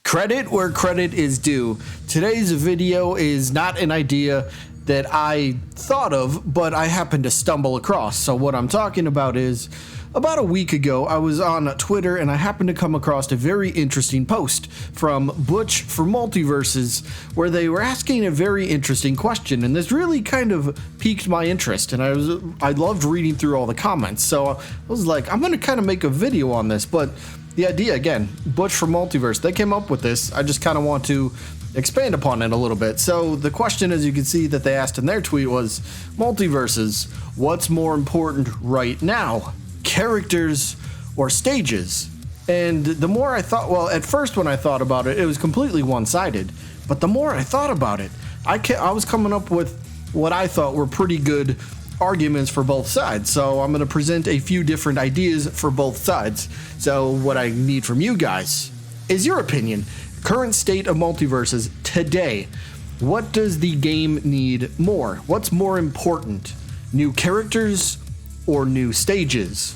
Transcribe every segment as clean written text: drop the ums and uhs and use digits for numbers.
Credit where credit is due. Today's video is not an idea that I thought of, but I happened to stumble across. So what I'm talking about is, about a week ago, I was on Twitter and I happened to come across a very interesting post from Butch for Multiversus where they were asking a very interesting question, and this really kind of piqued my interest, and I loved reading through all the comments. So I was like, I'm gonna kind of make a video on this, but the idea, again, Butch for Multiverse, they came up with this. I just kind of want to expand upon it a little bit. So the question, as you can see, that they asked in their tweet was, Multiverses, what's more important right now? Characters or stages? And the more I thought, well, at first when I thought about it, it was completely one-sided. But the more I thought about it, I was coming up with what I thought were pretty good arguments for both sides. So I'm going to present a few different ideas for both sides. So what I need from you guys is your opinion. Current state of Multiverses today. What does the game need more? What's more important? New characters or new stages?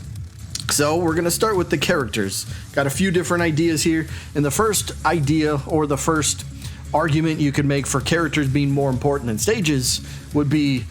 So we're going to start with the characters. Got a few different ideas here. And the first idea, or the first argument you could make for characters being more important than stages, would be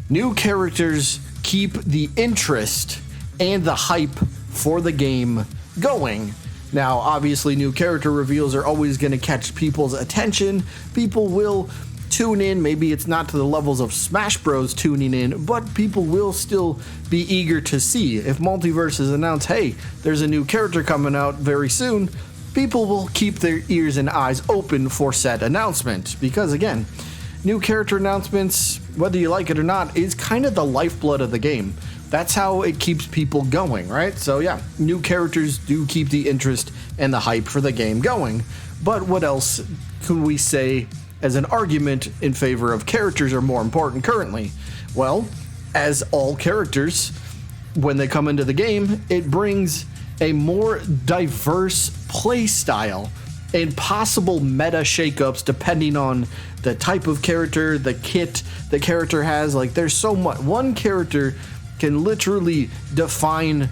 new characters keep the interest and the hype for the game going. Now, obviously, new character reveals are always going to catch people's attention. People will tune in. Maybe it's not to the levels of Smash Bros. Tuning in, but people will still be eager to see. If Multiverses announce, hey, there's a new character coming out very soon, people will keep their ears and eyes open for said announcement. Because, again, new character announcements, whether you like it or not, is kind of the lifeblood of the game. That's how it keeps people going, right? So yeah, new characters do keep the interest and the hype for the game going. But what else can we say as an argument in favor of characters are more important currently? Well, as all characters, when they come into the game, it brings a more diverse play style and possible meta shakeups depending on the type of character, the kit the character has. Like, there's so much. One character can literally define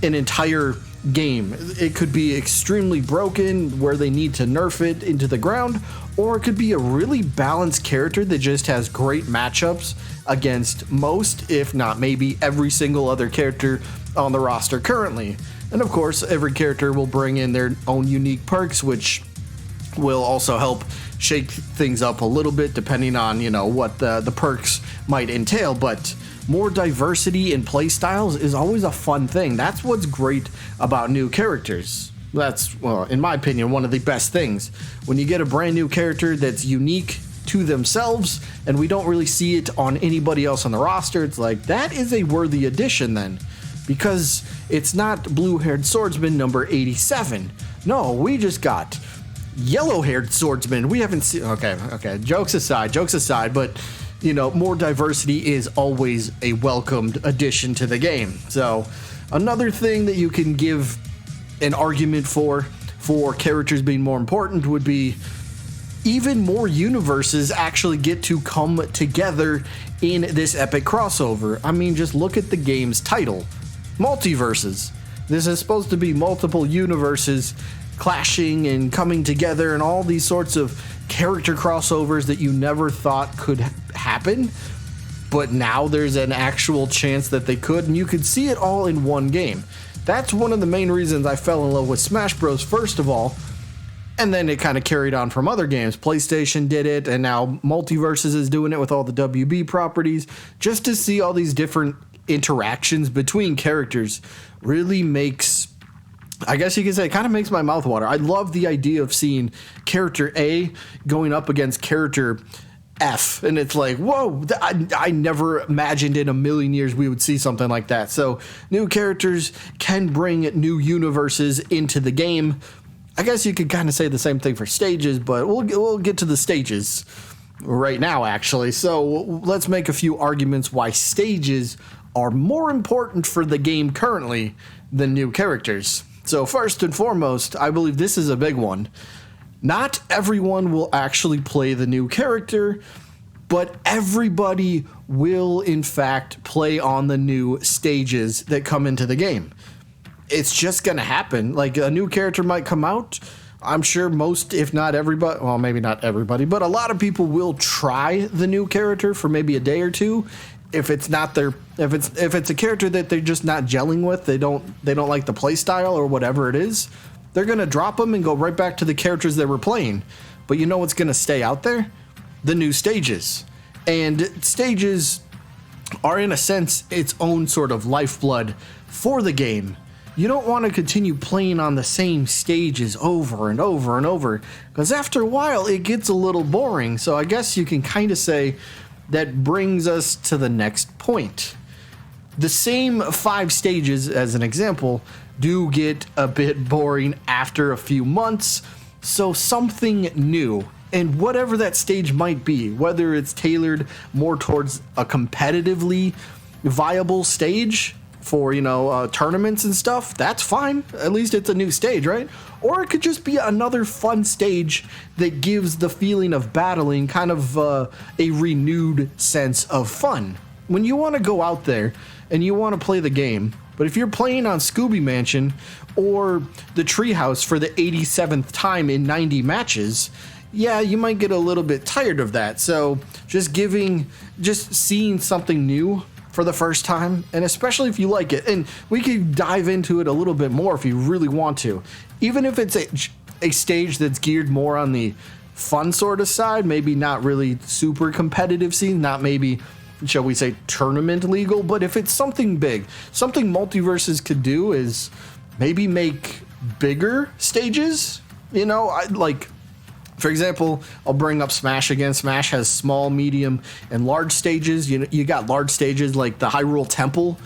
an entire game. It could be extremely broken where they need to nerf it into the ground, or it could be a really balanced character that just has great matchups against most, if not maybe every single other character on the roster currently. And of course, every character will bring in their own unique perks, which will also help shake things up a little bit depending on, what the perks might entail. But more diversity in play styles is always a fun thing. That's what's great about new characters. That's, well, in my opinion, one of the best things. When you get a brand new character that's unique to themselves and we don't really see it on anybody else on the roster, it's like, that is a worthy addition then. Because it's not blue-haired swordsman number 87. No, we just got yellow-haired swordsman. We haven't seen... Okay. Jokes aside, but, more diversity is always a welcomed addition to the game. So, another thing that you can give an argument for characters being more important would be even more universes actually get to come together in this epic crossover. I mean, just look at the game's title. Multiverses. This is supposed to be multiple universes clashing and coming together and all these sorts of character crossovers that you never thought could happen, but now there's an actual chance that they could, and you could see it all in one game. That's one of the main reasons I fell in love with Smash Bros. First of all, and then it kind of carried on from other games. PlayStation did it, and now Multiverses is doing it with all the WB properties. Just to see all these different interactions between characters really makes, I guess you could say, it kind of makes my mouth water. I love the idea of seeing character A going up against character F, and it's like, whoa, I never imagined in a million years we would see something like that. So new characters can bring new universes into the game. I guess you could kind of say the same thing for stages, but we'll get to the stages right now, actually. So let's make a few arguments why stages are more important for the game currently than new characters. So first and foremost, I believe this is a big one. Not everyone will actually play the new character, but everybody will in fact play on the new stages that come into the game. It's just gonna happen. Like, a new character might come out, I'm sure most, if not everybody, well, maybe not everybody, but a lot of people will try the new character for maybe a day or two. If it's not their, if it's a character that they're just not gelling with, they don't like the play style or whatever it is, they're gonna drop them and go right back to the characters they were playing. But you know what's gonna stay out there? The new stages. And stages are, in a sense, its own sort of lifeblood for the game. You don't want to continue playing on the same stages over and over and over, because after a while it gets a little boring. So I guess you can kind of say that brings us to the next point. The same 5 stages, as an example, do get a bit boring after a few months, so something new. And whatever that stage might be, whether it's tailored more towards a competitively viable stage for, tournaments and stuff, that's fine. At least it's a new stage, right? Or it could just be another fun stage that gives the feeling of battling kind of a renewed sense of fun. When you want to go out there and you want to play the game, but if you're playing on Scooby Mansion or the Treehouse for the 87th time in 90 matches, yeah, you might get a little bit tired of that. So just seeing something new for the first time, and especially if you like it, and we could dive into it a little bit more if you really want to, even if it's a stage that's geared more on the fun sort of side, maybe not really super competitive scene, not maybe, shall we say, tournament legal, but if it's something big, something Multiversus could do is maybe make bigger stages, for example, I'll bring up Smash again. Smash has small, medium, and large stages. You got large stages like the Hyrule Temple.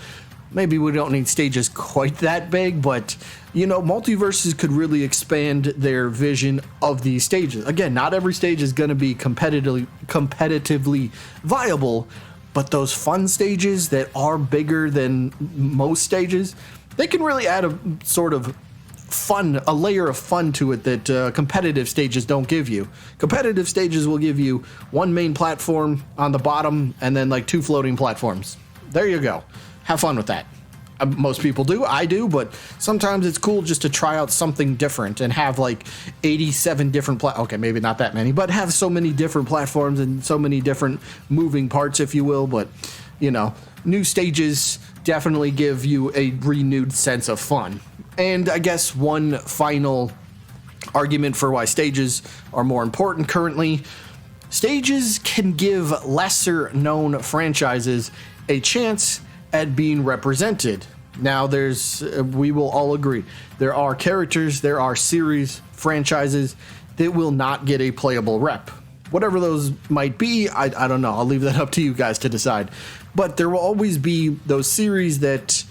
Maybe we don't need stages quite that big, but, Multiversus could really expand their vision of these stages. Again, not every stage is going to be competitively viable, but those fun stages that are bigger than most stages, they can really add a sort of a layer of fun to it that competitive stages don't give you. Competitive stages will give you one main platform on the bottom and then like 2 floating platforms. There you go. Have fun with that. Most people do. I do, but sometimes it's cool just to try out something different and have like 87 different okay, maybe not that many, but have so many different platforms and so many different moving parts, if you will. But, new stages definitely give you a renewed sense of fun. And I guess one final argument for why stages are more important currently: stages can give lesser known franchises a chance at being represented. Now we will all agree, there are characters, there are series, franchises that will not get a playable rep. Whatever those might be, I don't know. I'll leave that up to you guys to decide. But there will always be those series that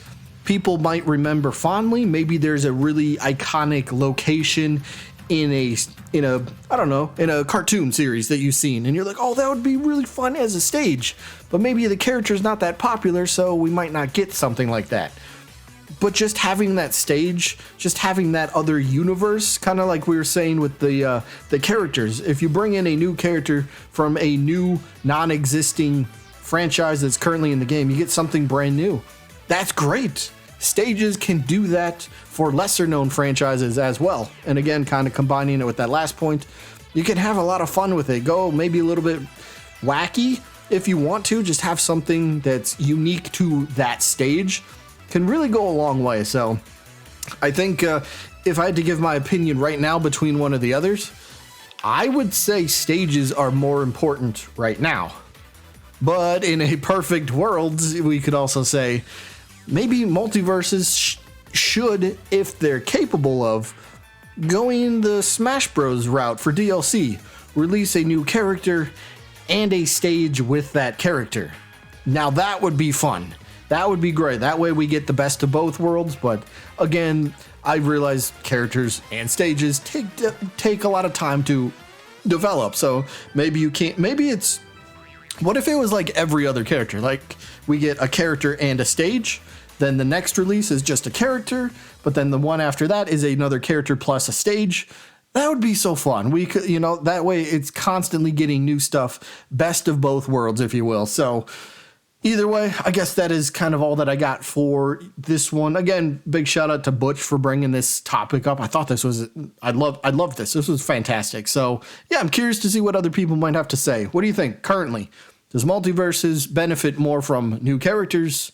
people might remember fondly. Maybe there's a really iconic location in a cartoon series that you've seen, and you're like, oh, that would be really fun as a stage. But maybe the character's not that popular, so we might not get something like that. But just having that stage, just having that other universe, kind of like we were saying with the characters. If you bring in a new character from a new non-existing franchise that's currently in the game, you get something brand new. That's great. Stages can do that for lesser known franchises as well. And again, kind of combining it with that last point, you can have a lot of fun with it. Go maybe a little bit wacky if you want to. Just have something that's unique to that stage can really go a long way. So I think if I had to give my opinion right now between one of the others, I would say stages are more important right now. But in a perfect world, we could also say maybe Multiversus should, if they're capable of, going the Smash Bros route for DLC. Release a new character and a stage with that character. Now that would be fun. That would be great. That way we get the best of both worlds. But again, I realize characters and stages take a lot of time to develop. So maybe you can't. Maybe it's. What if it was like every other character? Like we get a character and a stage. Then the next release is just a character, but then the one after that is another character plus a stage. That would be so fun. We could, that way it's constantly getting new stuff, best of both worlds, if you will. So Either way, I guess that is kind of all that I got for this one. Again, big shout out to Butch for bringing this topic up. I thought this was, I love this. This was fantastic. So yeah, I'm curious to see what other people might have to say. What do you think currently? Does Multiversus benefit more from new characters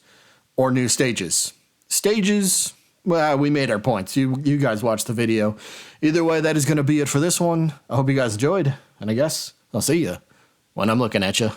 or new stages? Stages, well, we made our points. You guys watched the video. Either way, that is going to be it for this one. I hope you guys enjoyed, and I guess I'll see you when I'm looking at you.